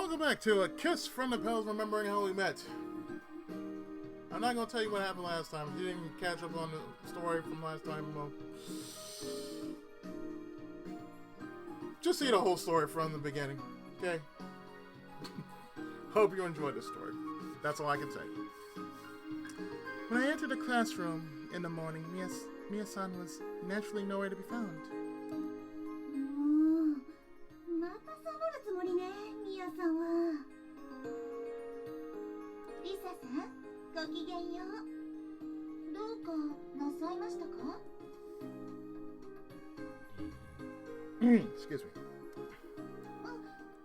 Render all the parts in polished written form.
Welcome back to A Kiss from the Petals, remembering how we met. I'm not going to tell you what happened last time. If you didn't catch up on the story from last time, well, just see the whole story from the beginning, okay? Hope you enjoyed this story. That's all I can say. When I entered the classroom in the morning, Mia-san was naturally nowhere to be found. Excuse me.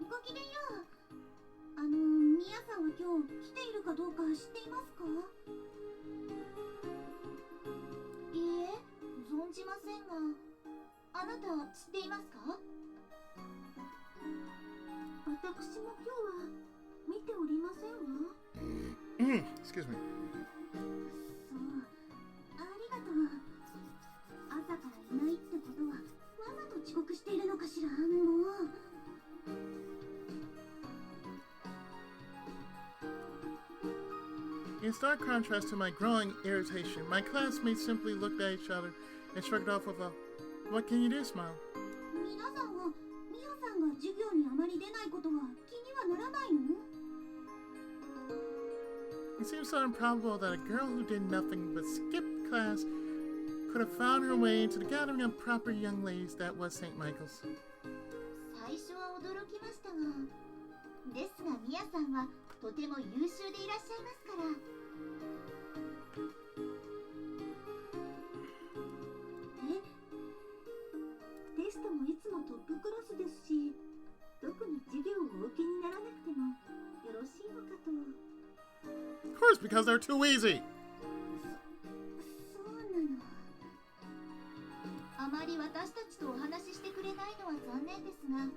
ごきげんよう。ミヤさんは今日来ているかどうか知っていますか？いいえ、存じませんが、あなた知っていますか？私も今日は見ておりませんわ。Excuse me. そう、ありがとう。朝からいないってことは、わざと遅刻しているのかしら、もう。In stark contrast to my growing irritation, my classmates simply looked at each other and shrugged off with a, "What can you do?" smile. 皆さんはミヤさんが授業にあまり出ないことは気にはならないの？ It seems so improbable that a girl who did nothing but skip class could have found her way into the gathering of proper young ladies that was St. Michael's. 最初は驚きましたが、ですがミヤさんはとても優秀でいらっしゃいますから。テストもいつもトップクラスですし、特に授業をお受けにならなくてもよろしいのかと。Of course, because they're too easy. そうなの。あまり私たちとお話ししてくれないのは残念ですが、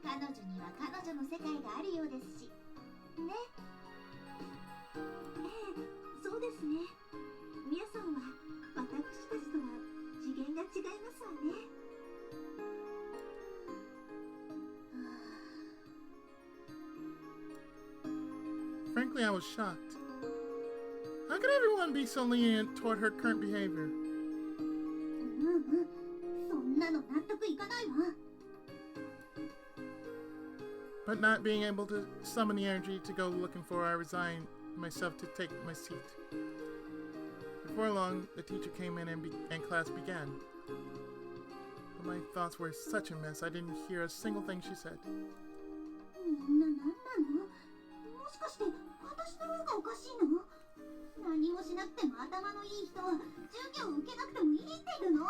彼女には彼女の世界があるようですし。ね。そうですね。ミヤさんは私たちとは次元が違いますわね。Frankly, I was shocked. How could everyone be so lenient toward her current behavior? そんなの納得いかないわ。But not being able to summon the energy to go looking for her, I resigned myself to take my seat. Before long, the teacher came in and class began. But my thoughts were such a mess, I didn't hear a single thing she said. みんな何なの？もしかして私の方がおかしいの？何もしなくても頭のいい人は授業を受けなくてもいいって言うの？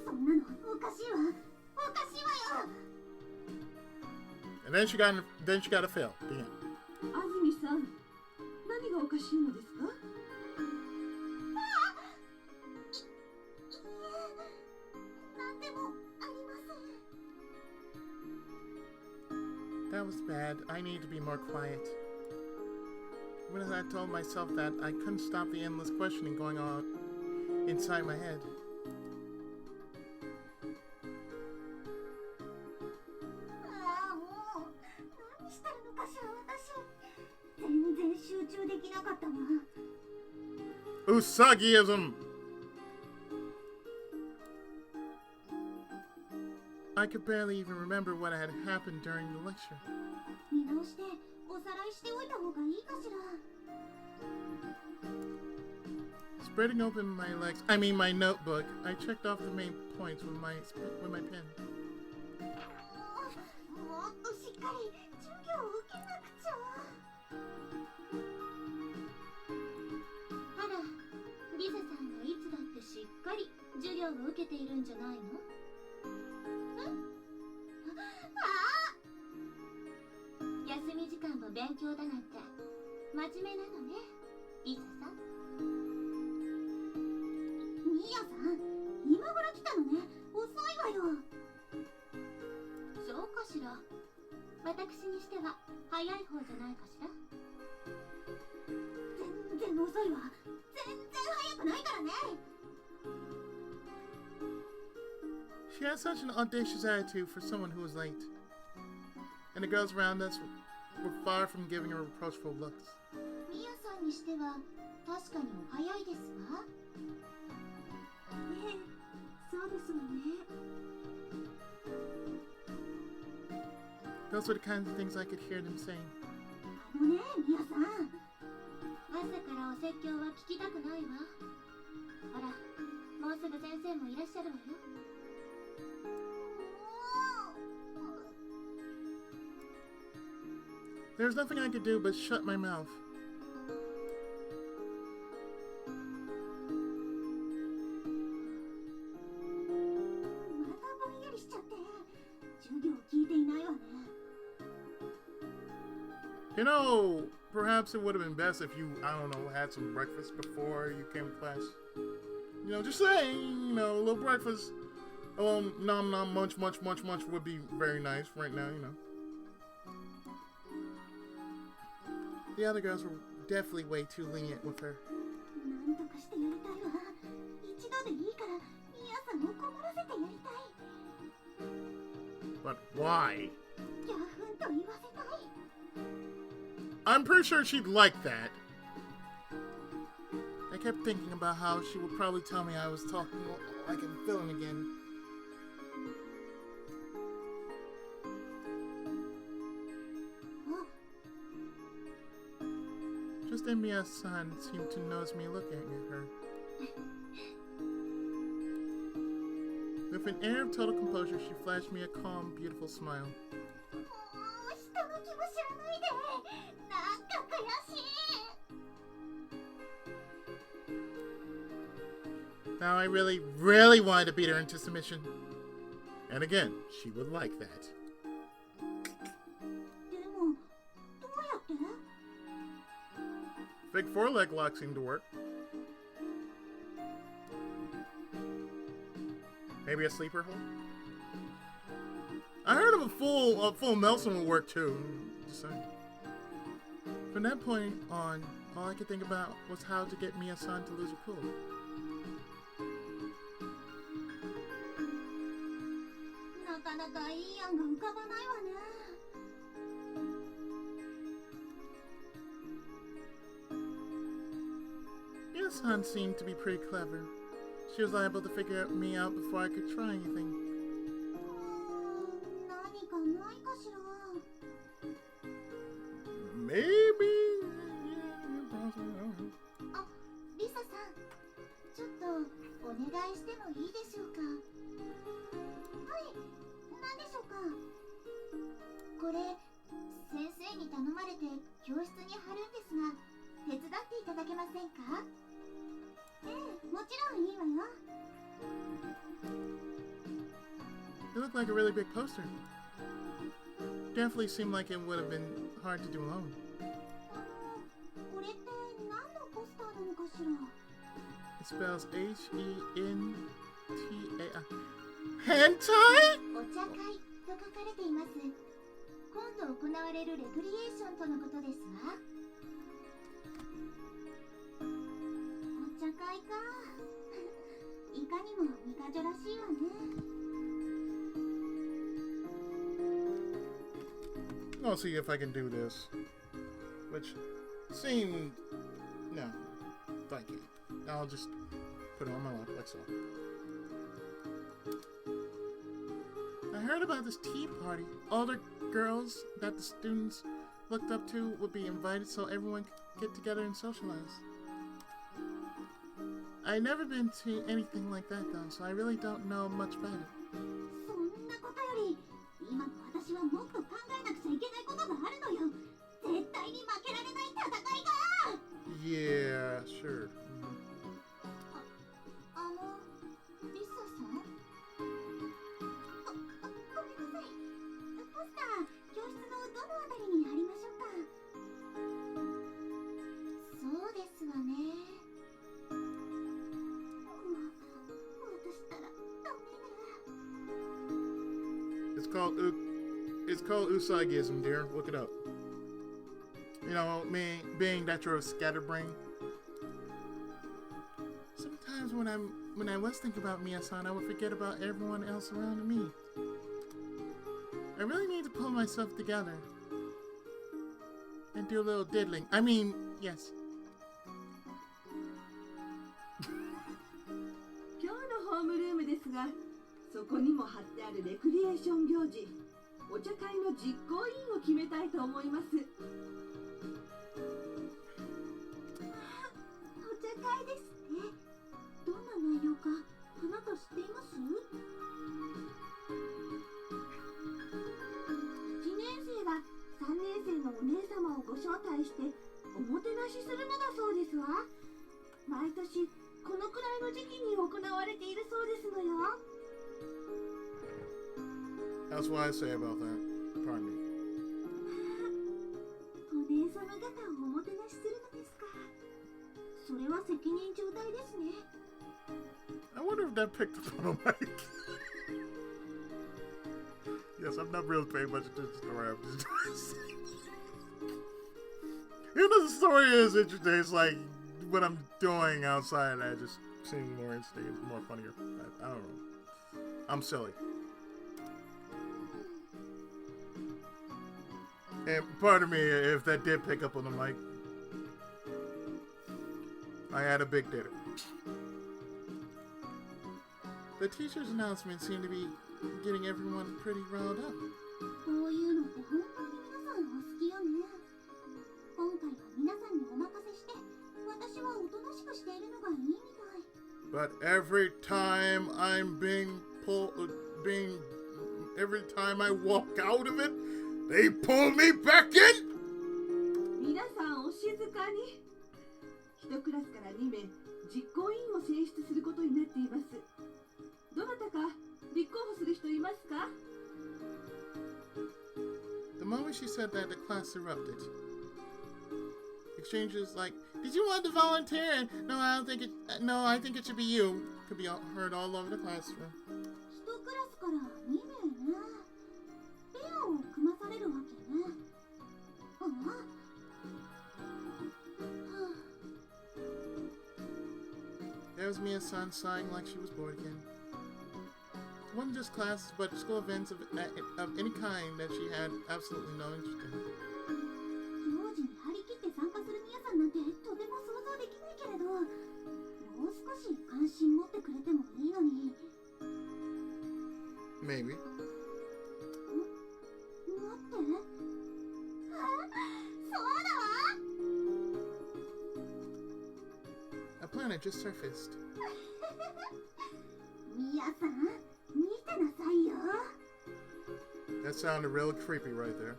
そんなのおかしいわ。おかしいわよ。And then she got a fail. The end. 安住さん、何がおかしいのですか？なんでもありません。That was bad. I need to be more quiet. Even as I told myself that, I couldn't stop the endless questioning going on inside my head. もう何してるのかしら私。全然集中できなかったわ。Usagiism! I could barely even remember what had happened during the lecture. 見直しておさらいしておいた方がいいかしら。Spreading open my notebook, I checked off the main points with my pen. もっとしっかり授業を受けなくちゃ。あら、リサさんはいつだってしっかり授業を受けているんじゃないの？休み時間も勉強だなんて真面目なのね、リサさん。ミヤさん、今頃来たのね。遅いわよ。そうかしら。私にしては早い方じゃないかしら。全然遅いわ。全然早くないからね。She has such an audacious attitude for someone who was late. And the girls around us were far from giving her reproachful looks. ミヤさんにしては確かにお早いですわ。ええ、そうですわね。Those were the kinds of things I could hear them saying. あのね、ミヤさん。朝からお説教は聞きたくないわ。ほら、もうすぐ先生もいらっしゃるわよ。There was nothing I could do but shut my mouth. またぼんやりしちゃって、授業聞いていないわね。You know, perhaps it would have been best if you, I don't know, had some breakfast before you came to class. You know, just saying, you know, a little breakfast. Nom nom munch munch munch munch would be very nice right now, you know. The other girls were definitely way too lenient with her. なんとかしてやりたいわ。一度でいいから、ミヤさんを困らせてやりたい。 But why? ギャフンと言わせたい。 I'm pretty sure she'd like that. I kept thinking about how she would probably tell me I was talking like a villain again. Just then Miya-san seemed to notice me looking at her. With an air of total composure, she flashed me a calm, beautiful smile. もう人の気も知らないで。なんか悔しい。 Now I really, really wanted to beat her into submission. And again, she would like that. でも、どうやって？ Big four-leg lock seemed to work. Maybe a sleeper hold? I heard of a full Nelson would work too. Just saying. From that point on, all I could think about was how to get Miya-san to lose her cool. なかなかいい案が浮かばないわね。 Miya-san seemed to be pretty clever. She was liable to figure me out before I could try anything. 何かないかしら。 Maybe. あ、リサさん、ちょっとお願いしてもいいでしょうか。はい、何でしょうか。これ、先生に頼まれて教室に貼るんですが、手伝っていただけませんか？ええ、もちろんいいわよ。 It looked like a really big poster. Definitely seemed like it would have been hard to do alone. これって何のポスターなのかしら。 It spells H-E-N-T-A-I. Hentai? お茶会と書かれています。今度行われるレクリエーションとのことですわ。お茶会か。いかにも美魔女らしいわね。 I'll see if I can do this. Which seemed... No. I can't. I'll just put it on my lap like so. I heard about this tea party. All the girls that the students looked up to would be invited so everyone could get together and socialize. I've never been to anything like that though, so I really don't know much about it. そんなことより、今の私はもっと考えなくちゃいけないことがあるのよ。絶対に負けられない戦いが。 Yeah, sure. リサさん？ごめんなさい。ポスター、教室のどのあたりに貼りましょうか。そうですわね。私ったらダメね。It's called Usagism, dear. Look it up. You know, being that you're a scatterbrain. Sometimes when I'm when I was thinking about Mia-san, I would forget about everyone else around me. I really need to pull myself together and do a little diddling. I mean, yes. 今日のホームルームですが、そこにも貼ってあるレクリエーション行事、お茶会の実行委員を決めたいと思います。お茶会ですね。どんな内容かあなた知っています？ 1 年生が3年生のお姉様をご招待しておもてなしするのだそうですわ。毎年このくらいの時期に行われているそうですのよ。 That's what I say about that. Pardon me. お姉様方をおもてなしするのですか。それは責任重大ですね。 I wonder if that picked up on the mic. Yes, I'm not really paying much attention to the story. I'm just even though the story is interesting, it's like what I'm doing outside, I just seems more interesting, more funnier. I don't know. I'm silly. And pardon me if that did pick up on the mic. I had a big dinner. The teacher's announcement seemed to be getting everyone pretty riled up. こういうのって本当に皆さんお好きよね。今回は皆さんにお任せして、私はおとなしくしているのがいいみたい。 But every time every time I walk out of it, they pull me back in. 皆さんお静かに。1クラスから2名、実行委員を選出することになっています。どなたか立候補する人いますか？ The moment she said that, the class erupted. Exchanges like, "Did you want to volunteer?" "No, I don't think it. No, I think it should be you." Could be heard all over the classroom. 1クラスから2名ね。ペアを組まされるわけね。There was Mia-san sighing like she was bored again. It wasn't just classes, but school events of any kind that she had absolutely no interest in. 行事に張り切って参加する皆さんなんてとても想像できないけれど、もう少し関心持ってくれてもいいのに。 Maybe. 待って。そうだわ。 A planet just surfaced. ミヤさん、見てなさいよ。 That sounded real creepy right there.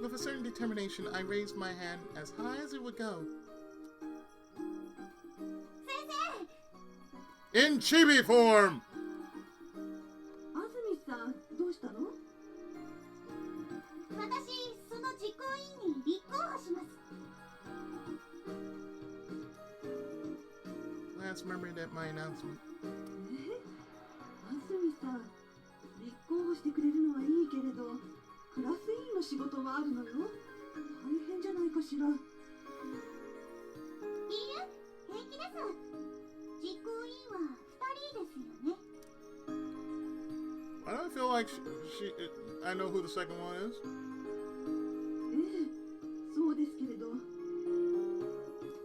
With a certain determination, I raised my hand as high as it would go. 先生。 In chibi form! 安住さん、どうしたの？私、その実行委員に立候補します。 Lance murmured at my announcement. 安住さん、立候補してくれるのはいいけれど、クラス委員の仕事もあるのよ。大変じゃないかしら。いいえ、平気です。実行委員は2人ですよね。 Why do I feel like I know who the second one is? ええ、そうですけれど。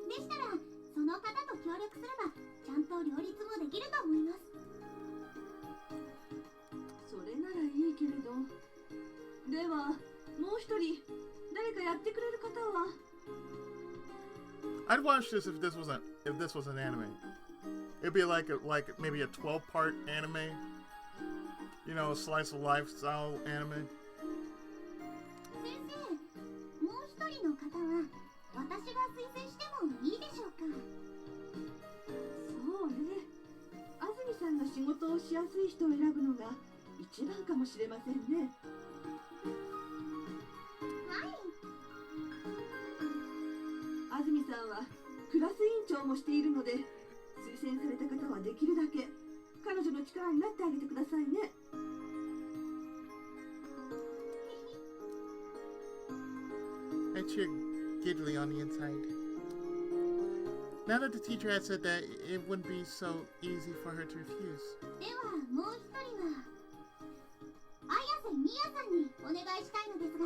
でしたら、その方と協力すれば、ちゃんと両立もできると思います。 それならいいけれど。では、もう一人、誰かやってくれる方は？ I'd watch this if this was an anime. It'd be like maybe a 12-part anime. You know, a slice of life style anime. 先生、もう一人の方は、私が推薦してもいいでしょうか。そうね。安住さんが仕事をしやすい人を選ぶのが一番かもしれませんね。はい。安住さんはクラス委員長もしているので、推薦された方はできるだけ彼女の力になってあげてくださいね。I cheered giddily on the inside. Now that the teacher had said that, it wouldn't be so easy for her to refuse. ではもう一人は綾瀬みやさんにお願いしたいのですが。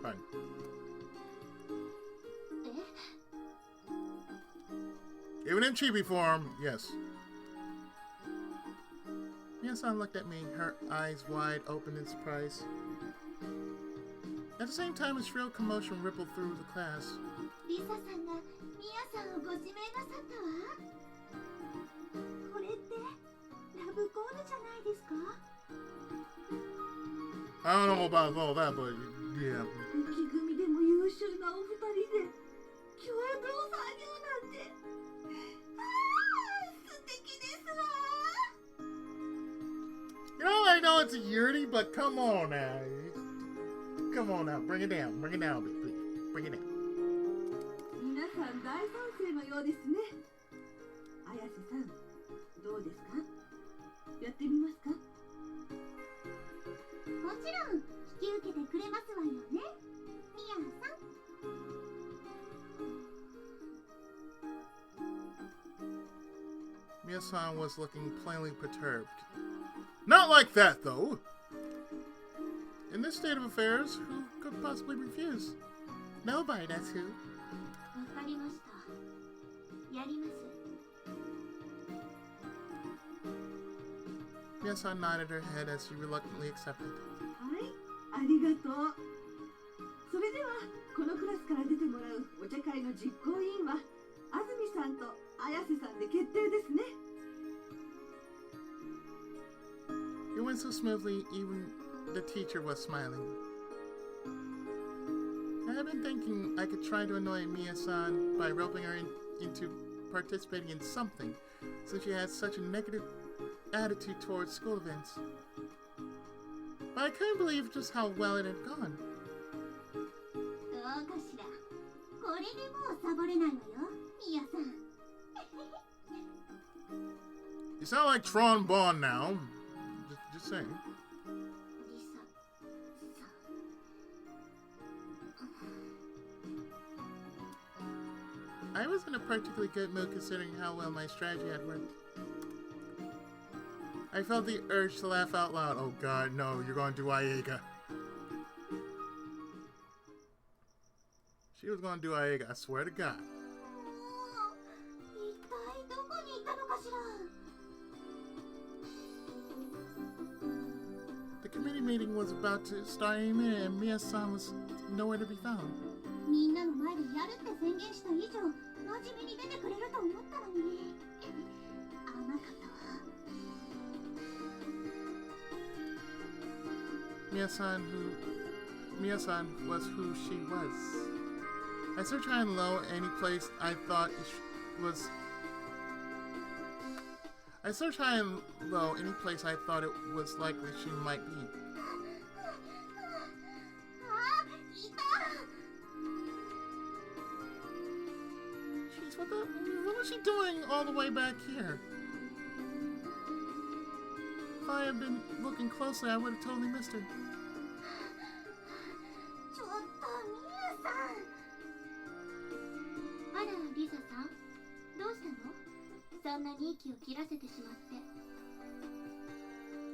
Fine. え Even in chibi form, yes. Mia-san looked at me, her eyes wide open in surprise. At the same time, a shrill commotion rippled through the class. リサさんがみやさんをご指名なさったわ。これってラブコールじゃないですか？ I don't know about all that, but yeah. 雪組でも優秀なお二人で共演の作業なんて、素敵ですわ。 You know, I know it's a Yuri, but come on now. Come on now, bring it down, please. Bring it down. 皆さん大賛成のようですね。綾瀬さん、どうですか？やってみますか？もちろん引き受けてくれますわよね、みやさん。Mia-san was looking plainly perturbed. Not like that, though. In this state of affairs, who could possibly refuse? Nobody, that's who. わかりました。やります。 Mia-san nodded her head as she reluctantly accepted. はい、ありがとう。それではこのクラスから出てもらうお茶会の実行委員は安住さんと綾瀬さんで決定ですね。 It went so smoothly, even the teacher was smiling. I had been thinking I could try to annoy Mia-san by roping her into participating in something, since she had such a negative attitude towards school events. But I couldn't believe just how well it had gone. どうかしら。これでもうサボれないわよ、みやさん。 You sound like Tron Bond now. Just saying. リサさん。 I was in a particularly good mood considering how well my strategy had worked. I felt the urge to laugh out loud. Oh god, no, you're going to do Aiga. She was going to do Aiga, I swear to God. 一体どこに行ったのかしら。 The committee meeting was about to start any minute and Mia-san was nowhere to be found. みんなの前でやるって宣言した以上、真面目に出てくれると思ったのに。甘かったわ。 Mia-san was who she was. I searched high and low any place I thought it was. I searched high and low any place I thought it was likely she might be. あ、いた。 Jeez, what was she doing all the way back here? If I had been looking closely, I would have totally missed her. ちょっとみやさん。あら、リサさん、どうしたの？そんなに息を切らせてしまって。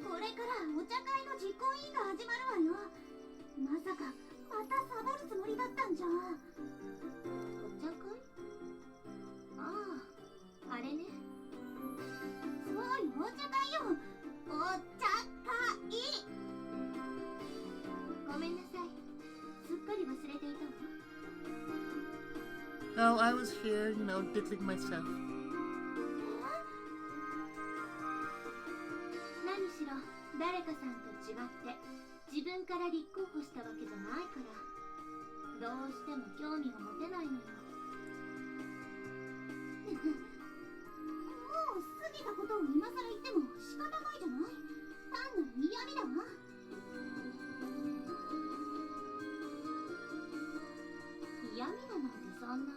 これからお茶会の実行委員が始まるわよ。まさかまたサボるつもりだったんじゃ。お茶会？ああ、あれね。そうよ、お茶会よ。お茶会。ごめんなさい。すっかり忘れていたわ。 Oh, I was here, diddling myself. 何しろ誰かさんと違って自分から立候補したわけじゃないからどうしても興味が持てないのよ。もう過ぎたことを今更言っても仕方ないじゃない。単なる嫌味だわ。嫌味だなんてそんな。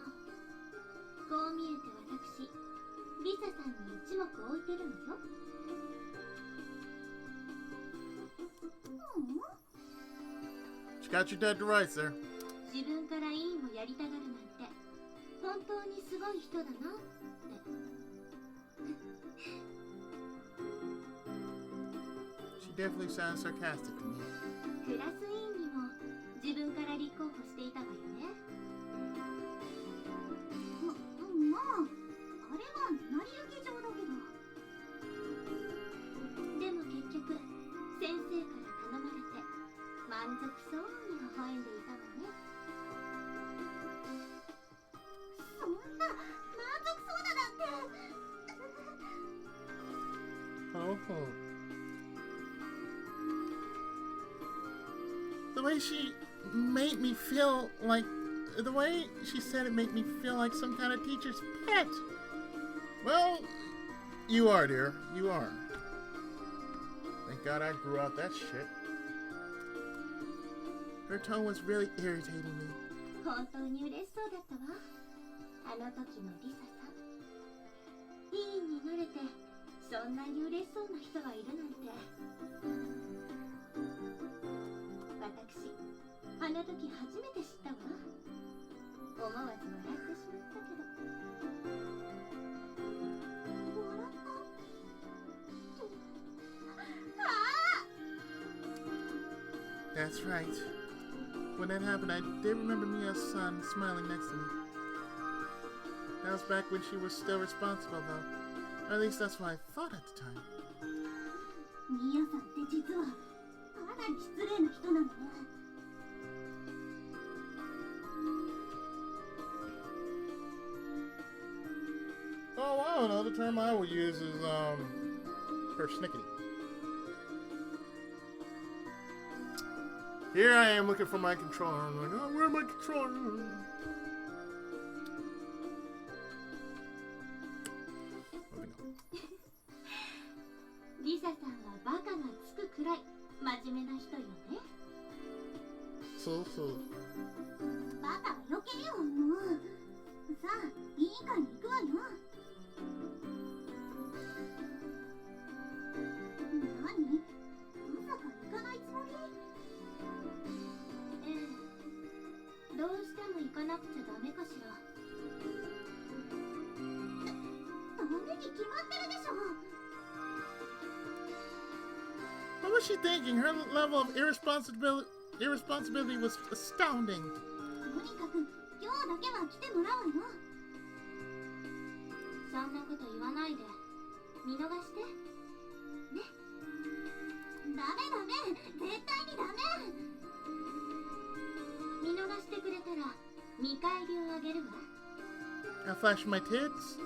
こう見えて私リサさんに一目置いてるのよ。 She got you dead to rights there. 自分から委員をやりたがるなんて本当にすごい人だなって。She definitely sounds sarcastic to me. クラス委員にも自分から立候補していたわよね。まあ、あれは成り行き上だけど。でも結局先生から頼まれて満足そうに微笑んでいたわね。そんな満足そうだなんて。Oh. The way she made me feel like, the way she said it made me feel like some kind of teacher's pet. Well, you are, dear. You are. Thank God I grew out that shit. Her tone was really irritating me. 本当に嬉しそうだったわ。あの時のリサさん。委員になれてそんなに嬉しそうな人がいるなんて。私、あの時初めて知ったわ。思わず笑ってしまったけど。笑った？ああ！ That's right. When that happened, I did remember Mia's son smiling next to me. That was back when she was still responsible, though. Or at least that's what I thought at the time. ミアさんって実はかなり失礼な人なんだね。Oh, I don't know. The term I would use is, persnickety. Here I am looking for my controller. I'm like, oh, where's my controller? Moving on. リサさんはバカがつくくらい真面目な人よね。そうそう。バカは余計よ、もう。さあ、委員会に行くわよ。何？まさか行かないつもり？ええ。どうしても行かなくちゃダメかしら。ダメに決まってるでしょ。What was she thinking? Her level of irresponsibility was astounding. とにかく今日だけは来てもらうわよ。そんなこと言わないで。見逃してね。ダメダメ、絶対にダメ。見逃してくれたら見返りをあげるわ。I flashed my tits.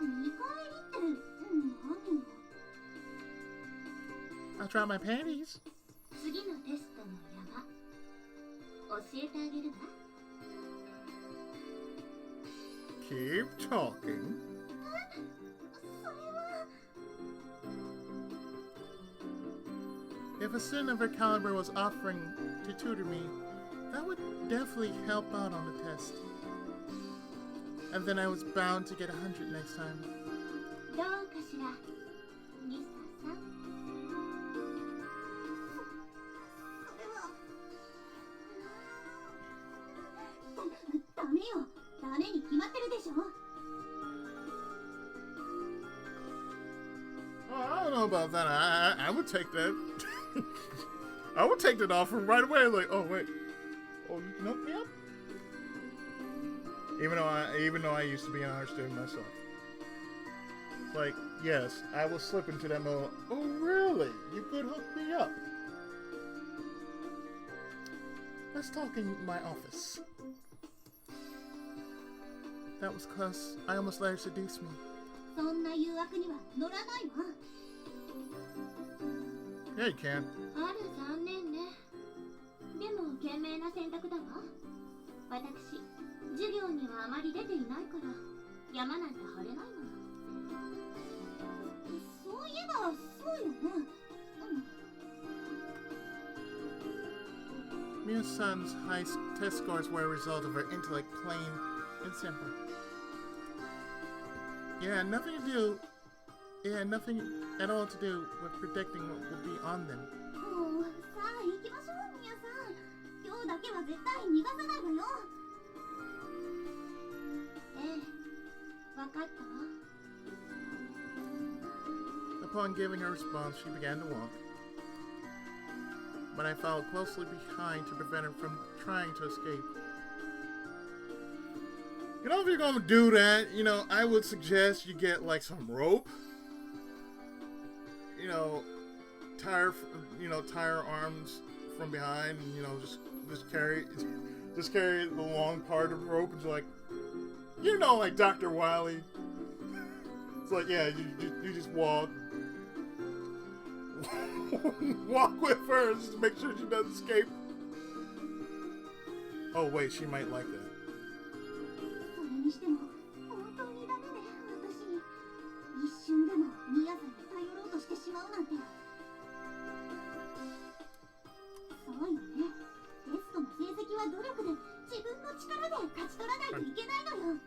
見返りって何よ。I'll drop my panties. 次のテストの山教えてあげるわ。Keep talking. それは。 If a student of her caliber was offering to tutor me, that would definitely help out on the test. And then I was bound to get 100 next time. どうかしら、リサさん。それは。ダメよ。ダメに決まってるでしょ。Oh, I don't know about that. I would take that. I would take that offer right away. Like, oh wait, oh you can hook me up. Even though I used to be an art student myself. Like, yes, I will slip into that mode. Oh really? You could hook me up. Let's talk in my office. That was close. I almost let her seduce me. そんな誘惑には乗らないわ。Yeah, you can. ある残念ね。でも賢明な選択だわ。私、授業にはあまり出ていないから山なんて張れないもの。そういえばそうよね。Mia's-san's high test scores were a result of her intellect, plain and simple. Yeah, nothing at all to do with predicting what would be on them. もうさあ行きましょう、ミヤさん。兄弟だけは絶対逃がさないわよ。ええ、わかったわ。Upon giving her response, she began to walk. But I followed closely behind to prevent her from trying to escape. You know, if you're gonna do that, you know, I would suggest you get like some rope. You know, tie her arms from behind, and you know, just carry the long part of the rope, and like, you know, like Dr. Wily. It's like, yeah, you just walk. Walk with her just to make sure she doesn't escape. Oh wait, she might like that. それにしても本当にダメね、私。一瞬でもミヤさんに頼ろうとしてしまうなんて。そうよね。テストの成績は努力で自分の力で勝ち取らないといけないのよ。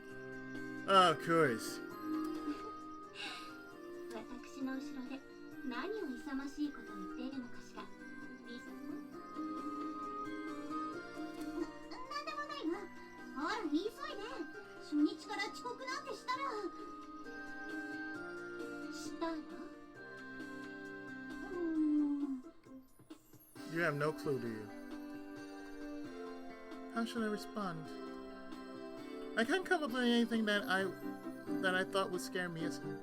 Of course. 私の後ろで何を勇ましいことを言っているのかしら、リサさん。なんでもないわ。ほら、急いで。初日から遅刻なんてしたら。したらYou have no clue, do you? How should I respond? I couldn't come up with anything that I thought would scare Mia-san.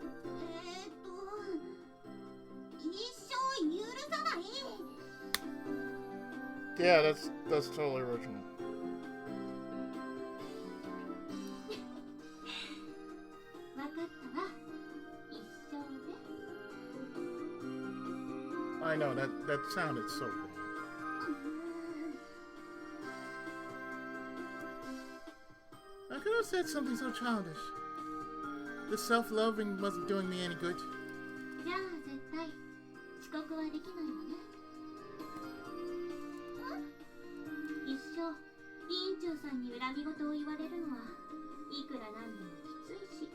一生許さない。 Yeah, that's totally original. わかったわ。一生で。I know that sounded so good. I could have said something so childish. The self-loathing wasn't doing me any good. じゃあ絶対遅刻はできないわね。一生委員長さんに恨み事を言われるのはいくらなんでもきついし。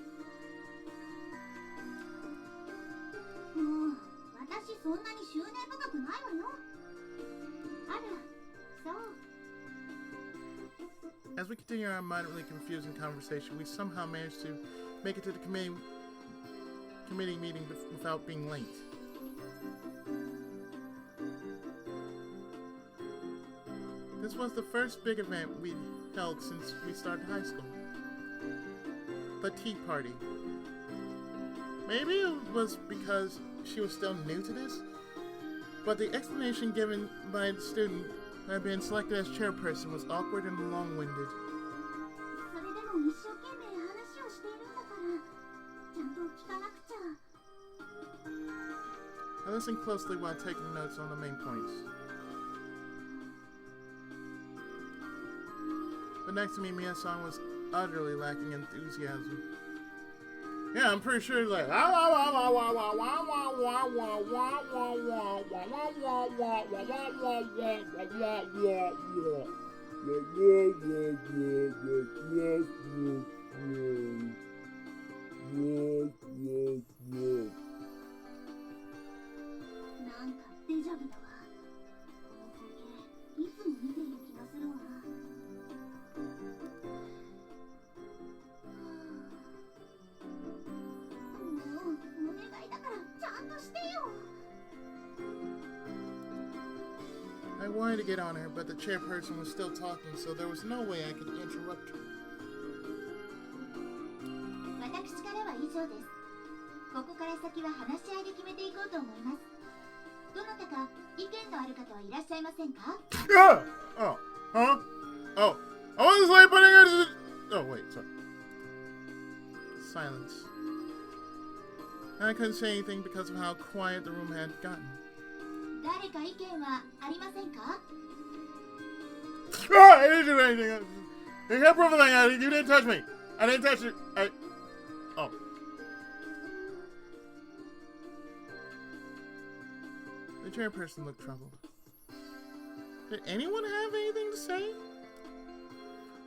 もう私そんなに執念深くないわよ。あら、そう。As we continue our moderately confusing conversation, we somehow managed to make it to the committee meeting without being late. This was the first big event we held since we started high school. The tea party. Maybe it was because she was still new to this, but the explanation given by the student who had been selected as chairperson was awkward and long-winded. それでも一生懸命話をしているんだから、ちゃんと聞かなくちゃ。I listened closely while taking notes on the main points. But next to me, Mia-san was utterly lacking enthusiasm. Yeah, I'm pretty sure likeなんかデジャブだわ。この光景、いつも見ている気がするわ。もうお願いだからちゃんとしてよ。I wanted to get on her, but the chairperson was still talking, so there was no way I could interrupt her. 私からは以上です。ここから先は話し合いで決めていこうと思います。どなたか意見のある方はいらっしゃいませんか？ Oh, huh? Oh, I was like putting her. Oh wait, sorry. Silence. And I couldn't say anything because of how quiet the room had gotten. 誰か意見はありませんか？ Oh, I didn't do anything. You kept everything. You didn't touch me. I didn't touch you. Oh. The chairperson looked troubled. Did anyone have anything to say?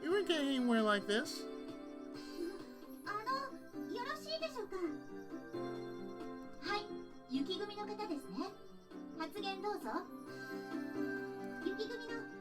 We weren't getting anywhere like this. よろしいでしょうか？はい、雪組の方ですね。発言どうぞ。雪組の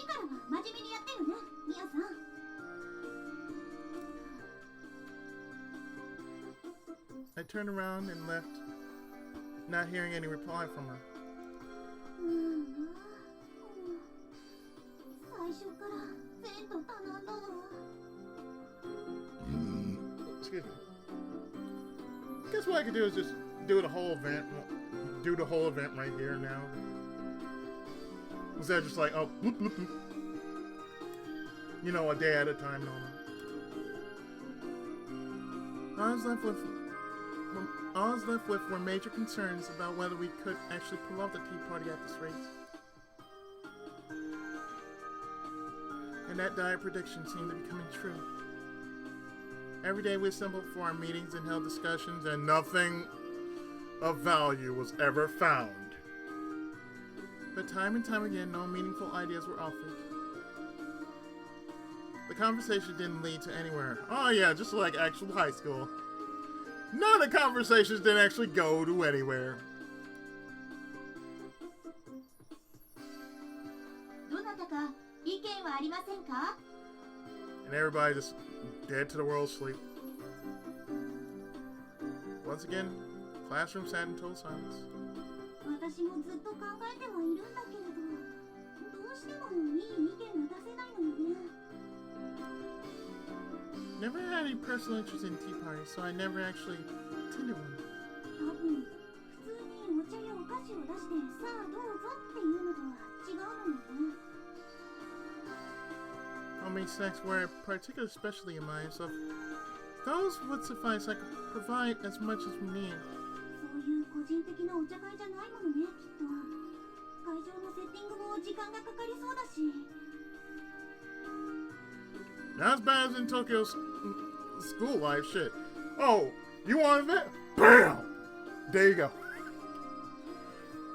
次からは真面目にやってよね、ミヤさん。I turned around and left, not hearing any reply from her. 最初から全と頼んだわ。Excuse me. Guess what I could do is just do the whole event right here now. Instead of just like, oh, whoop, whoop, whoop. You know, a day at a time, normal. All I was left with were major concerns about whether we could actually pull off the tea party at this rate. And that dire prediction seemed to be coming true. Every day we assembled for our meetings and held discussions, and nothing of value was ever found. But time and time again, no meaningful ideas were offered. The conversation didn't lead to anywhere. Oh yeah, just like actual high school. None of the conversations didn't actually go to anywhere. どなたか意見はありませんか? And everybody just dead to the world sleep. Once again, classroom sat in total silence. 私もずっと考えてはいるんだけれど、どうしてもいい意見が出せないのよね。Never had any personal interest in tea parties, so I never actually attended one. 多分、普通にお茶やお菓子を出して、さあどうぞっていうのとは違うのよね。How many snacks were a particular specialty of mine, so those would suffice. I could provide as much as we need. そういう個人的なお茶会じゃないものね、きっと。会場のセッティングも時間がかかりそうだし。Not as bad as in Tokyo's school life, shit. Oh, you want an event? BAM! There you go.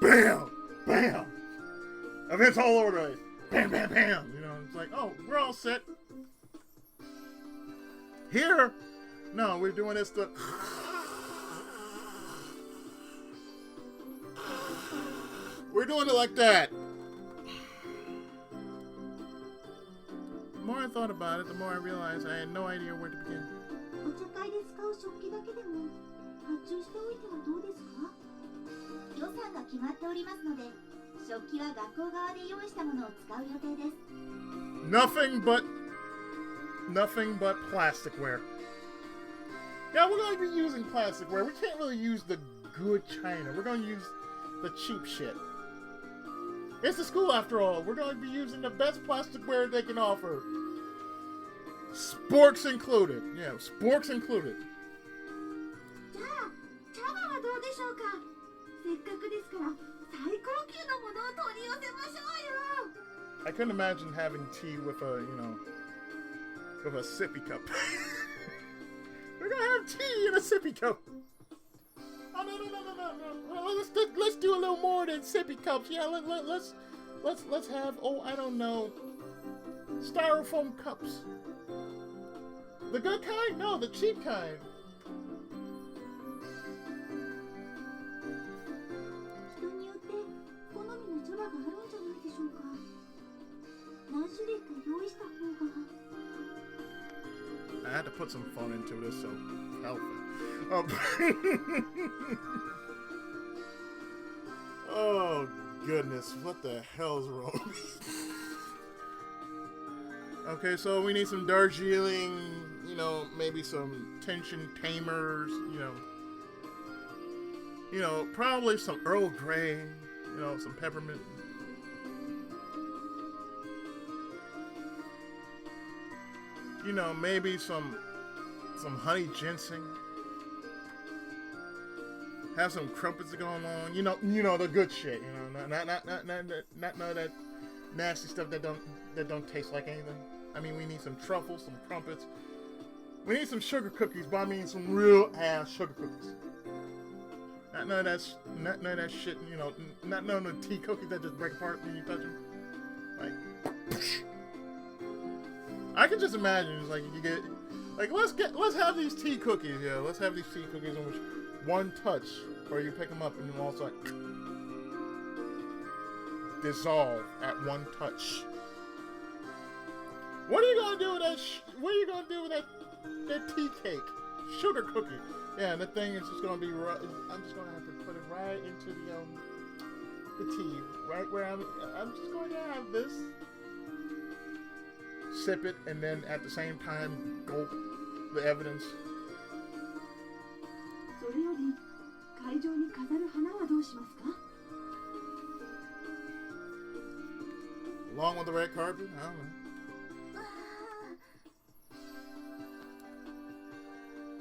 BAM! BAM! Events all over the place. Bam, bam, bam! You know, it's like, oh, we're all set. Here? No, we're doing this to... We're doing it like that. The more I thought about it, the more I realized I had no idea where to begin. お茶会で使う食器だけでも発注しておいてはどうですか？予算が決まっておりますので、食器は学校側で用意したものを使う予定です。Nothing but plasticware. Yeah, we're going to be using plasticware. We can't really use the good china. We're going to use the cheap shit. It's the school after all. We're going to be using the best plasticware they can offer. Sporks included. Yeah, sporks included. じゃあ、茶葉はどうでしょうか。せっかくですから最高級のものを取り寄せましょうよ。 I couldn't imagine having tea with a, with a sippy cup. We're gonna have tea in a sippy cup. Oh no. Let's do a little more than sippy cups. Yeah, let's have, oh, I don't know, styrofoam cups. The good kind? No, the cheap kind. 人によって好みの茶葉があるんじゃないでしょうか。何種類か用意した方が。 I had to put some fun into this, so healthy. Oh goodness, what the hell's wrong with me? Okay, so we need some Darjeeling, maybe some tension tamers, probably some Earl Grey, some peppermint. Maybe some honey ginseng. Have some crumpets going on. The good shit. Not none of that nasty stuff that don't taste like anything. I mean, we need some truffles, some crumpets. We need some sugar cookies, but I mean some real ass sugar cookies. Not none of that shit. Not none of the tea cookies that just break apart when you touch them. Like. I can just imagine, it's like you get, like let's have these tea cookies, yeah. Let's have these tea cookies in which one touch, or you pick them up and all like dissolve at one touch. What are you gonna do with that? What are you gonna do with that tea cake, sugar cookie? Yeah, and the thing is just gonna be. I'm just gonna have to put it right into the tea, right where I'm just going to have this, sip it, and then at the same time gulp the evidence. それより会場に飾る花はどうしますか? Along with the red carpet? I don't know.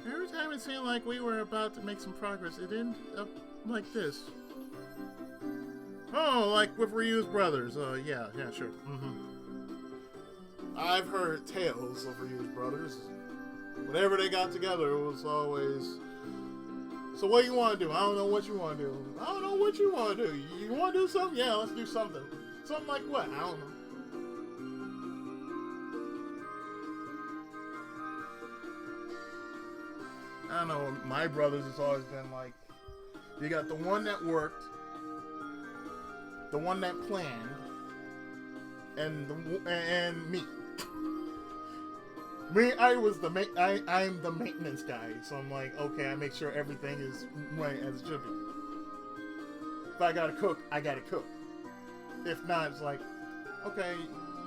Every time it seemed like we were about to make some progress, it ended up like this. Oh, like with Ryu's brothers. Yeah, sure. I've heard tales of Ryu's brothers. Whenever they got together, it was always... So what do you want to do? I don't know what you want to do. I don't know what you want to do. You want to do something? Yeah, let's do something. Something like what? I don't know. I don't know. My brothers has always been like, you got the one that worked, the one that planned, and me. Me, I'm the maintenance guy, so I'm like, okay, I make sure everything is right as it should be. If I gotta cook, I gotta cook. If not, it's like, okay,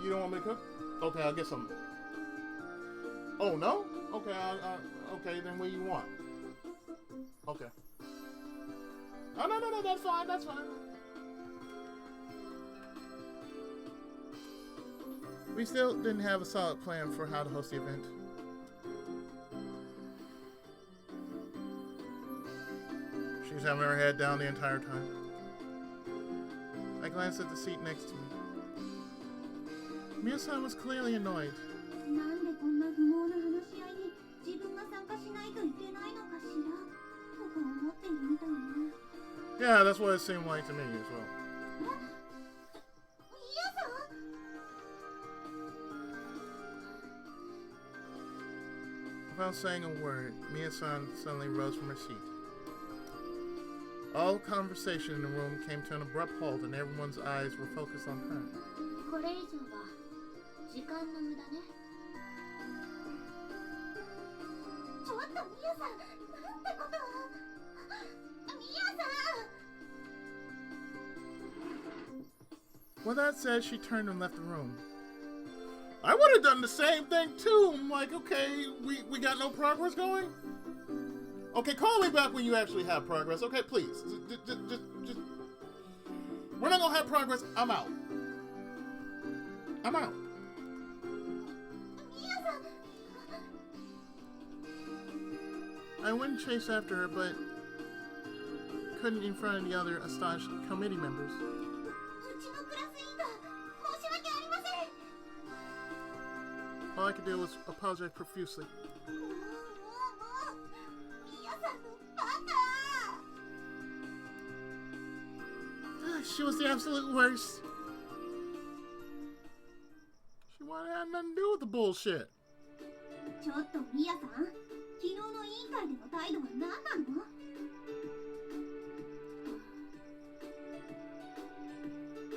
you don't want me to cook? Okay, I'll get some. Oh no? Okay, okay, then what do you want? Okay. Oh no, that's fine. We still didn't have a solid plan for how to host the event. She was having her head down the entire time. I glanced at the seat next to me. Mia-san was clearly annoyed. Yeah, that's what it seemed like to me as well. Without saying a word, Mia-san suddenly rose from her seat. All conversation in the room came to an abrupt halt and everyone's eyes were focused on her. With that said, she turned and left the room. I would have done the same thing too. I'm like, okay, we got no progress going? Okay, call me back when you actually have progress. Okay, please. Just we're not gonna have progress. I'm out. I went and chased after her, but couldn't in front of the other astonished committee members. All I could do was apologize profusely. She was the absolute worst. She wanted to have nothing to do with the bullshit.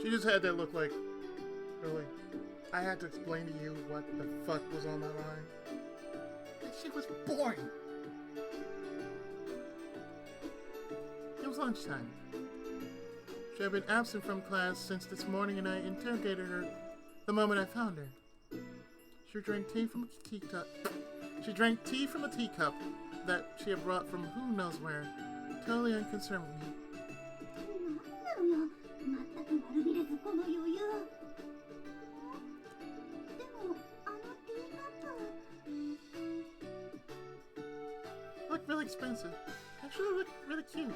She just had that look like, really? I had to explain to you what the fuck was on my mind. That shit was boring. It was lunchtime. She had been absent from class since this morning and I interrogated her the moment I found her. She drank tea from a teacup. That she had brought from who knows where, totally unconcerned with me. Looked really expensive. Actually looked really cute.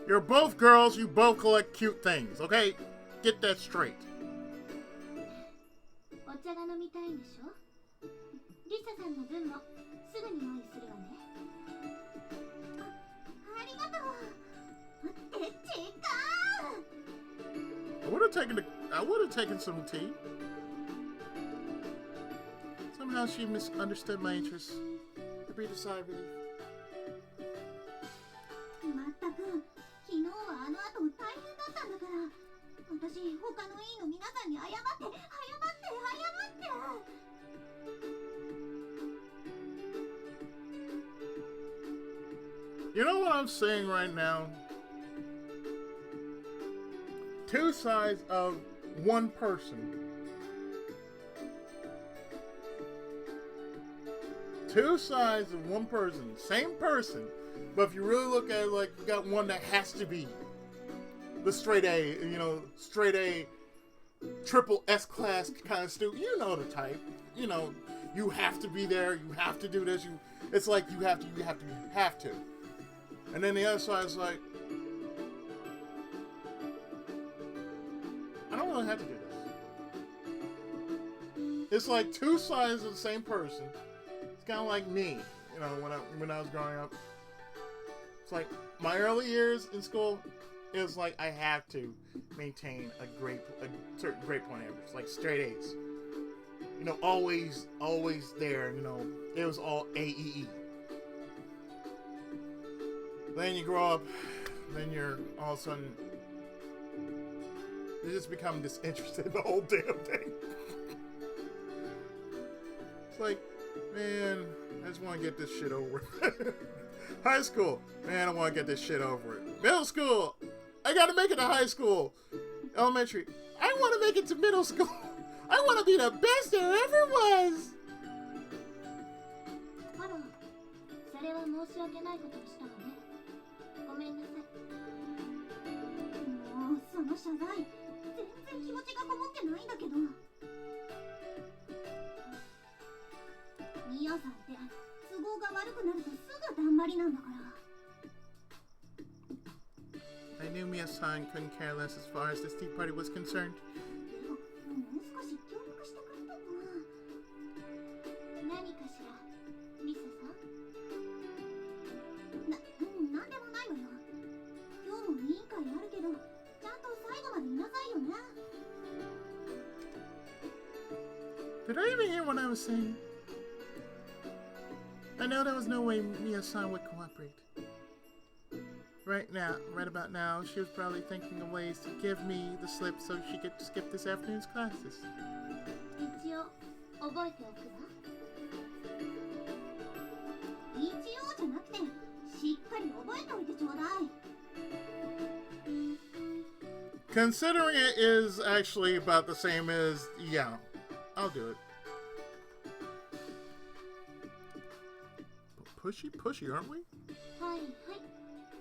You're both girls, you both collect cute things, okay? Get that straight. have taken some tea. Somehow she misunderstood my interests. I breathed a sigh of relief. まったく、昨日はあの後大変だったんだから、私他の委員の皆さんに謝って。You know what I'm saying right now? Two sides of one person. Two sides of one person. Same person. But if you really look at it, like, you got one that has to be the straight A, straight A, triple S class kind of student. You know the type. You have to be there. You have to do this. It's like you have to. And then the other side is like, I don't really have to do this. It's like two sides of the same person. It's kind of like me, when I was growing up. It's like my early years in school, it was like I have to maintain a certain grade point average, like straight A's. Always there. It was all AEE. Then you grow up, then you're all of a sudden, you just become disinterested in the whole damn thing. It's like, man, I just want to get this shit over with. High school, man, I want to get this shit over it. Middle school, I gotta make it to high school. Elementary, I want to make it to middle school. I want to be the best there ever was. あら、それは申し訳ないことをしたわね。ごめんなさい。もうその謝罪、全然気持ちがこもってないんだけど。ミヤさんって都合が悪くなるとすぐだんまりなんだから。I knew Mia-san couldn't care less as far as this tea party was concerned. でもう少し協力してくれても。何かしら、リサさん？なんでもないわよ。今日も委員会あるけど、ちゃんと最後までいなさいよね。Did I even hear what I was saying? I know there was no way Mia-san would cooperate. Right about now, she was probably thinking of ways to give me the slip so she could skip this afternoon's classes. 一応覚えておくわ。一応じゃなくて、しっかり覚えておいてちょうだい。Considering it is actually about the same as, yeah, I'll do it. Pushy, aren't we? はいはい、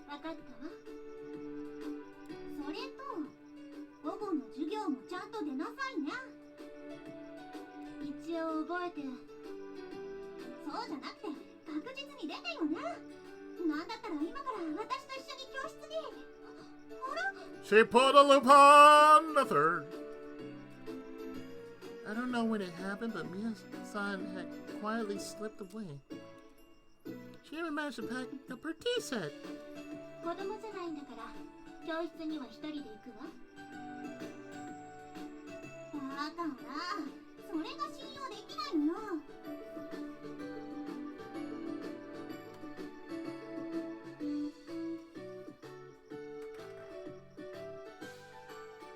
わかったわ。それと、午後の授業もちゃんと出なさいね。一応覚えて。そうじゃなくて、確実に出てよね。なんだったら今から私と一緒に教室に。あら？ She pulled a lupin the third. I don't know when it happened, but Mia-san had quietly slipped away. She even managed to pack up her tea set. 子供じゃないんだから、教室には一人で行くわ。だから、それが信用できないのよ。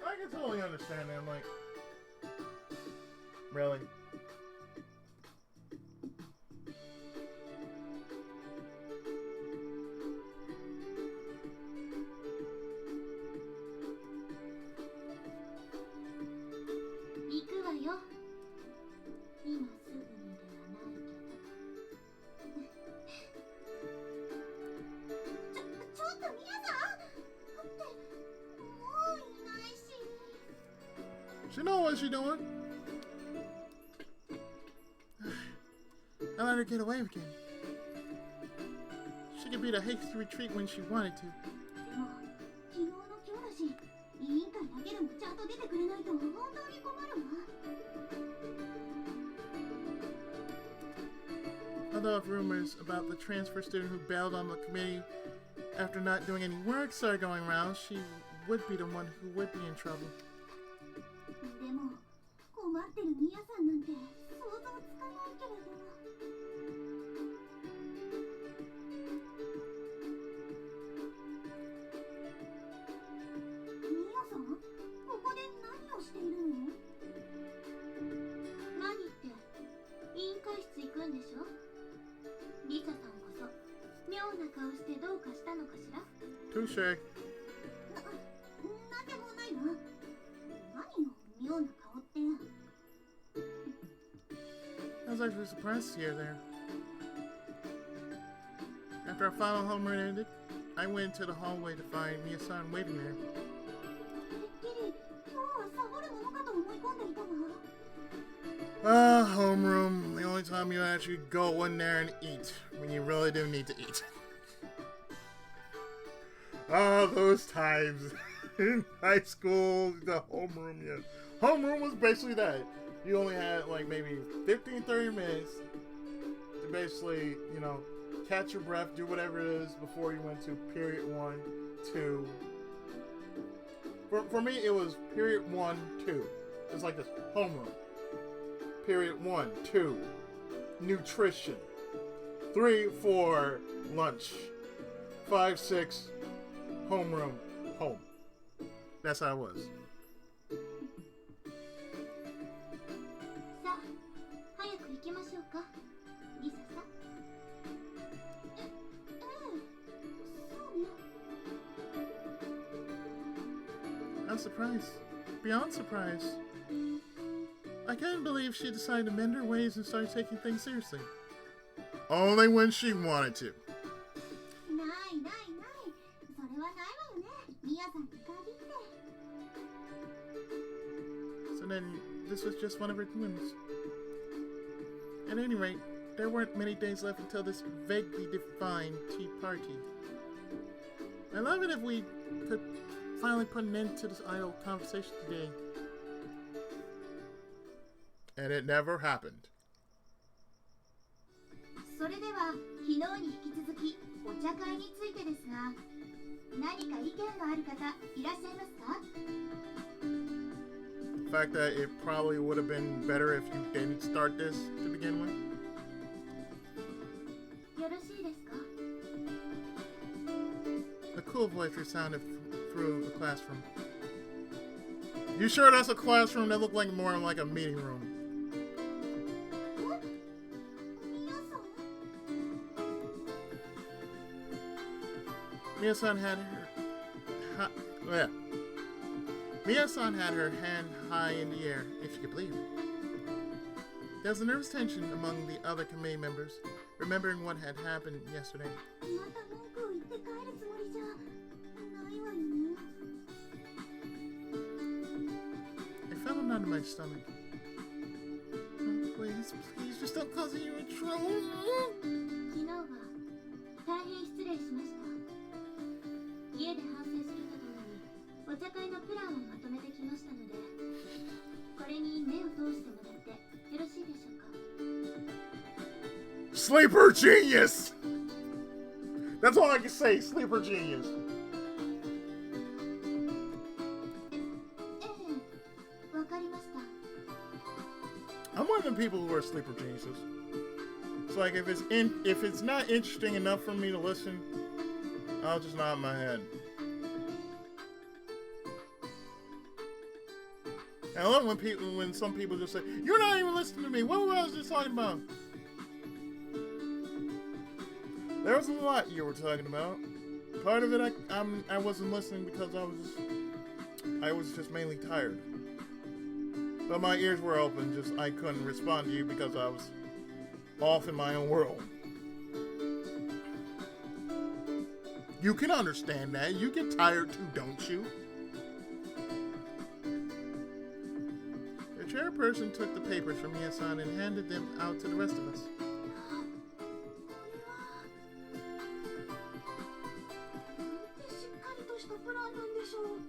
I can totally understand that. I'm like, really? She know what she's doing. I let her get away again. She could beat a hasty retreat when she wanted to. でも、昨日の今日だし、委員会だけでもちゃんと出てくれないと本当に困るわ。Although if rumors about the transfer student who bailed on the committee after not doing any work started going around, she would be the one who would be in trouble. でも困ってるミヤさんなんて想像つかないけれど。ミヤさん、ここで何をしているの？何って、委員会室行くんでしょ？リサさんこそ妙な顔してどうかしたのかしら？ Touche. なんでもないわ。何よ、妙な顔って。I was actually surprised to hear there. After our final homework ended, I went into the hallway to find Mia-san waiting there. てっきり今日はサボるものかと思い込んでいたわ。Ah, homeroom. The only time you actually go in there and eat when you really do need to eat. Ah, those times in high school, the homeroom, yeah. Homeroom was basically that. You only had like maybe 15, 30 minutes to basically, you know, catch your breath, do whatever it is before you went to period 1, 2. For me, it was period 1, 2. It's like this, homeroom. Period 1, 2, nutrition. 3, 4, lunch. 5, 6, homeroom, home. That's how it was. さあ、早く行きましょうか、リサさん。そうね。I'm surprised. Beyond surprised. I can't believe she decided to mend her ways and start taking things seriously. Only when she wanted to. ないないない。それはないわよね、ミヤさんに限って。So then, this was just one of her whims. At any rate, there weren't many days left until this vaguely defined tea party. I love it if we could finally put an end to this idle conversation today. And it never happened. それでは昨日に引き続きお茶会についてですが、何か意見のある方いらっしゃいますか？ The fact that it probably would have been better if you didn't start this to begin with. よろしいですか？ A cool voice resounded through the classroom. You sure that's a classroom? That looked like more like a meeting room. ミヤさん。 Mia-san had Mia-san had her hand high in the air, if you could believe it. There was a nervous tension among the other committee members, remembering what had happened yesterday. また文句を言って帰るつもりじゃないわよね。 I felt a knot in my stomach. Oh, please, just don't cause you in trouble. 昨日は大変失礼しました。家で反省するとともにお茶会のプランをまとめてきましたので、これに目を通してもらってよろしいでしょうか？ Sleeper genius! That's all I can say, sleeper genius. ええ、わかりました。 I'm one of the people who are sleeper geniuses. It's like if it's not interesting enough for me to listen, I'll just nod my head. And I love when some people just say, "You're not even listening to me. What was I just talking about?" There was a lot you were talking about. Part of it, I wasn't listening because I was just mainly tired. But my ears were open. Just I couldn't respond to you because I was off in my own world. You can understand that. You get tired too, don't you? The chairperson took the papers from Mia-san and handed them out to the rest of us. なんてしっかりとしたプランなんでしょう。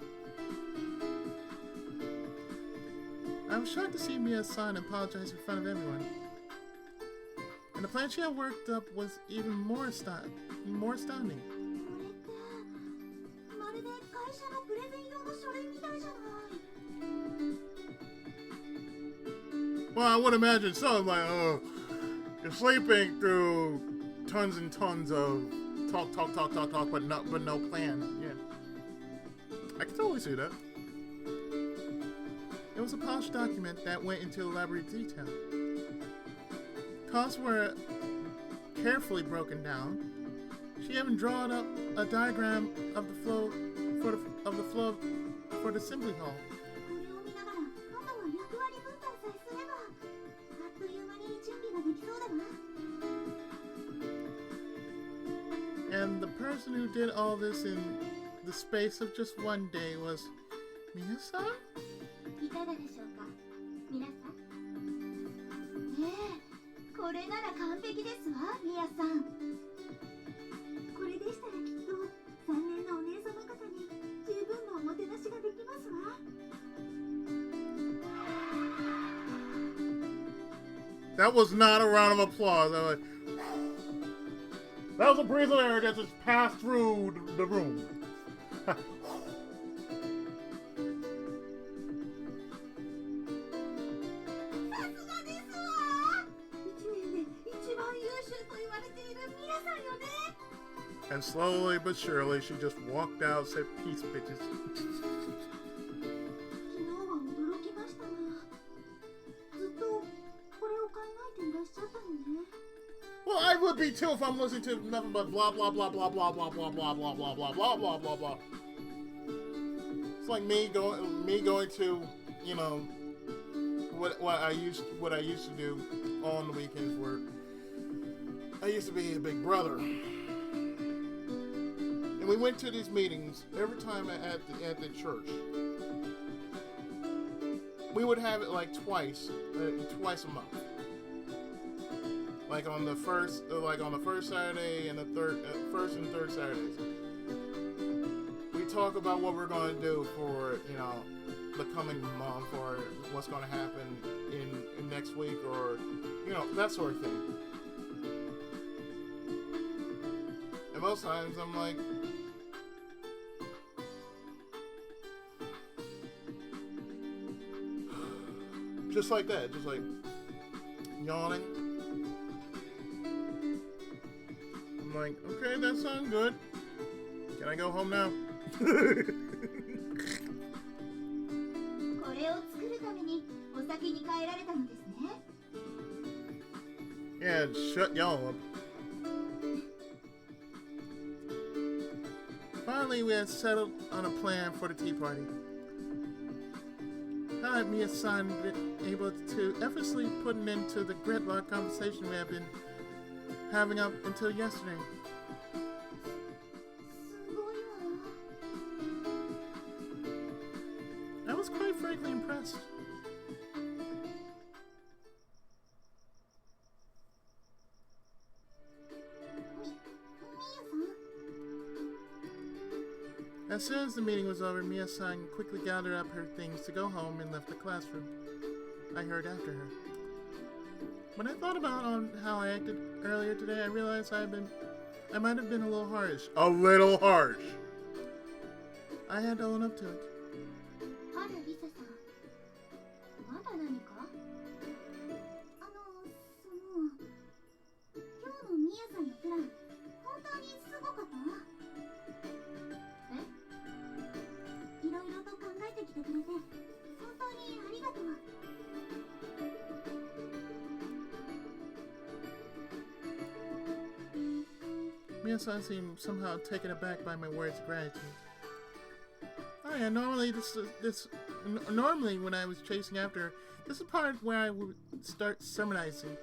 I was shocked to see Mia-san apologize in front of everyone. And the plan she had worked up was even more astounding. これってまるで会社のプレゼン用の書類みたいじゃない。Well, I would imagine so. Like, you're sleeping through tons and tons of talk, but no plan. Yeah, I can totally see that. It was a polished document that went into elaborate detail. Costs were carefully broken down. She even drawn up a diagram of the flow for the assembly hall. これを見ながらあとは役割分担さえすればあっという間に準備ができそうだわ。 And the person who did all this in the space of just one day was Mia-san? いかがでしょうか皆さん。ねえ、これなら完璧ですわ、ミヤさん。これでしたらきっと3年のお姉様方に十分なおもてなしができますわ。 That was not a round of applause. That was a breath of air that just passed through the room. さすがですわ。1年で一番優秀と言われているミヤさんよね。 And slowly but surely, she just walked out, said, "Peace, bitches." 昨日は驚きましたが、ずっとこれを考えていらっしゃったのね。 Well, I would be too if I'm listening to nothing but blah blah blah blah blah blah blah blah blah blah blah blah blah blah blah. It's like me going to, you know, what I used to do on the weekends where I used to be a big brother. And we went to these meetings every time at the church. We would have it like twice a month. Like on the first Saturday and the first and third Saturdays. We talk about what we're going to do for, you know, the coming month or what's going to happen in next week or, you know, that sort of thing. And most times I'm like, just like that, just like yawning. I'm like, okay, that sounds good. Can I go home now? これを作るためにお先に帰られたのですね。 Yeah, shut y'all up. Finally, we had settled on a plan for the tea party. How had Mia-san been able to effortlessly put an end to the gridlock conversation we had been having up until yesterday? すごいわ。 I was quite frankly impressed. As soon as the meeting was over, Mia-san quickly gathered up her things to go home and left the classroom. I hurried after her. When I thought about how I acted earlier today, I realized I might have been a little harsh. A little harsh. I had to own up to it. あら、リサさん。まだ何か？今日のミヤさんのプラン、本当にすごかった？え？いろいろと考えてきてくれて、本当にありがとう。 Mia-san seemed somehow taken aback by my words of gratitude. Oh yeah, normally when I was chasing after her, this is part where I would start sermonizing.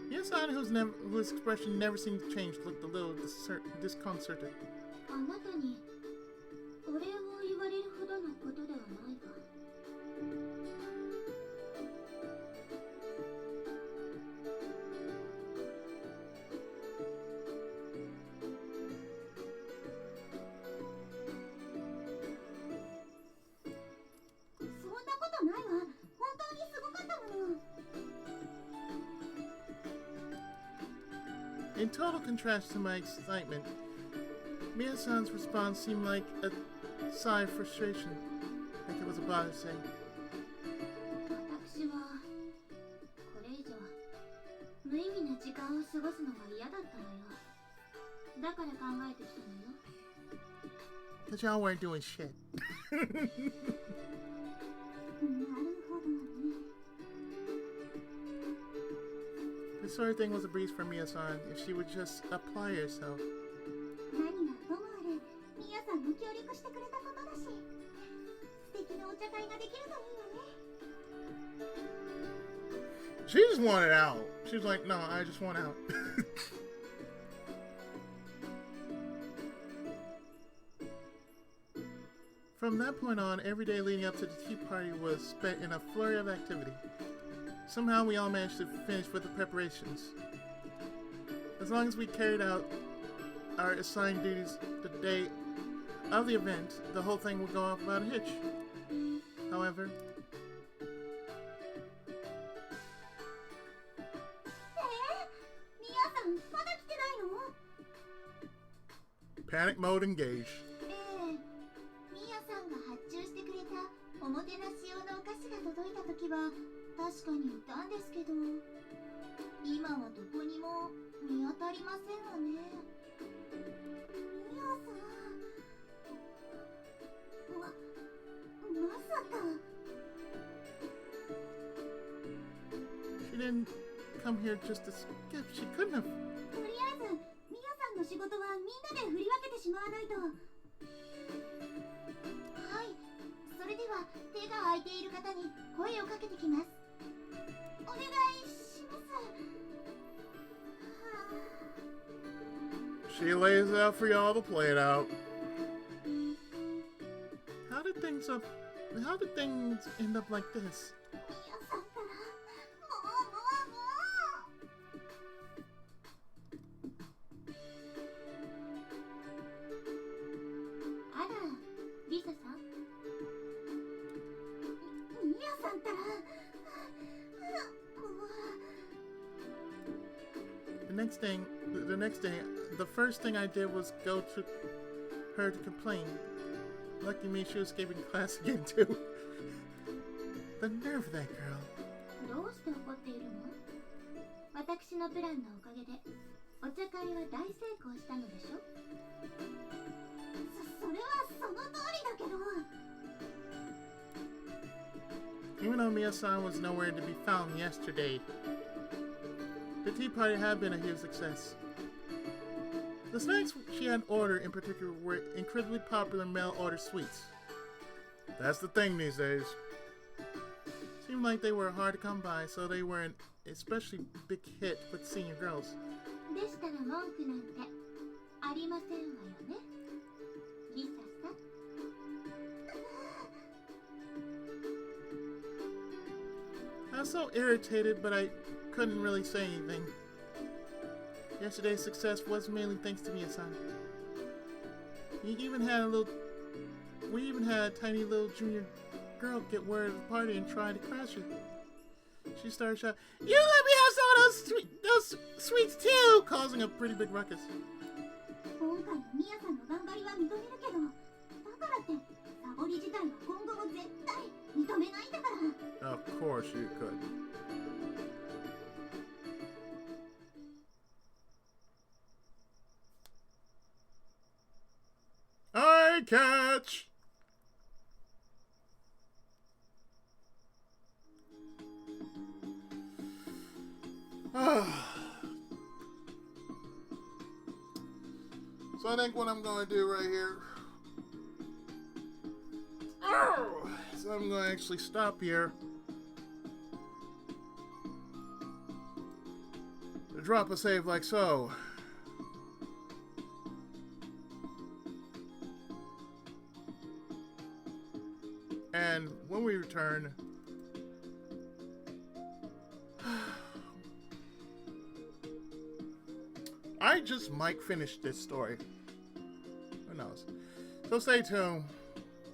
Mia-san, whose expression never seemed to change, looked a little disconcerted. あなたにお礼を言われるほどのことではないわ。 そんなことないわ。本当にすごかったもの。 In total contrast to my excitement, Mia-san's response seemed like a sigh of frustration, like it was about to say, 過ごすのが嫌だったのよ。だから考えてきたのよ。But y'all weren't doing shit. なるほどね。 This sort of thing was a breeze for Mia-san if she would just apply herself. 何はともあれ、ミヤさんも協力してくれたことだし、素敵なお茶会ができるといいわね。 She just wanted out. She was like, no, I just want out. From that point on, every day leading up to the tea party was spent in a flurry of activity. Somehow we all managed to finish with the preparations. As long as we carried out our assigned duties the day of the event, the whole thing would go off without a hitch. However, panic mode engaged. ミヤさんが発注してくれたおもてなし用のお菓子が届いた時は確かにいたんですけど、今はどこにも見当たりませんわね。ミヤさん、まさか。 She didn't come here just to skip. She couldn't have. とりあえずミヤさんの仕事はみんなで振り分けてしまわないと。はい、それでは手が空いている方に声をかけてきます。お願いします。 She lays it out for y'all to play it out. How did things end up like this? ミヤさんからもう。あら、リサさん。ミヤさんったら。The next day, the first thing I did was go to her to complain. Lucky me, she was skipping class again too. The nerve of that girl. どうして怒っているの？私のプランのおかげでお茶会は大成功したのでしょ？それはその通りだけど。 Even though Mia-san was nowhere to be found yesterday, the tea party had been a huge success. The snacks she had ordered in particular were incredibly popular mail-order sweets. That's the thing these days. Seemed like they were hard to come by, so they were an especially big hit with senior girls. でしたら文句なんてありませんわよね、リサさん。 I was so irritated, but I couldn't really say anything. Yesterday's success was mainly thanks to Mia-san. We even had a tiny little junior girl get word of the party and try to crash it. She started shouting, "You let me have some of those sweets too!" causing a pretty big ruckus. 今回のミヤさんの頑張りは認めるけど、だからってサボり自体は今後も絶対認めないんだから。 Of course you could. I catch! So I think what I'm going to do right here... So I'm going to actually stop here. To drop a save like so. And when we return, I just might finish this story. Who knows? So stay tuned,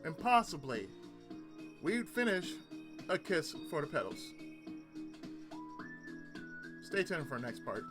and possibly we'd finish A Kiss for the Petals. Stay tuned for our next part.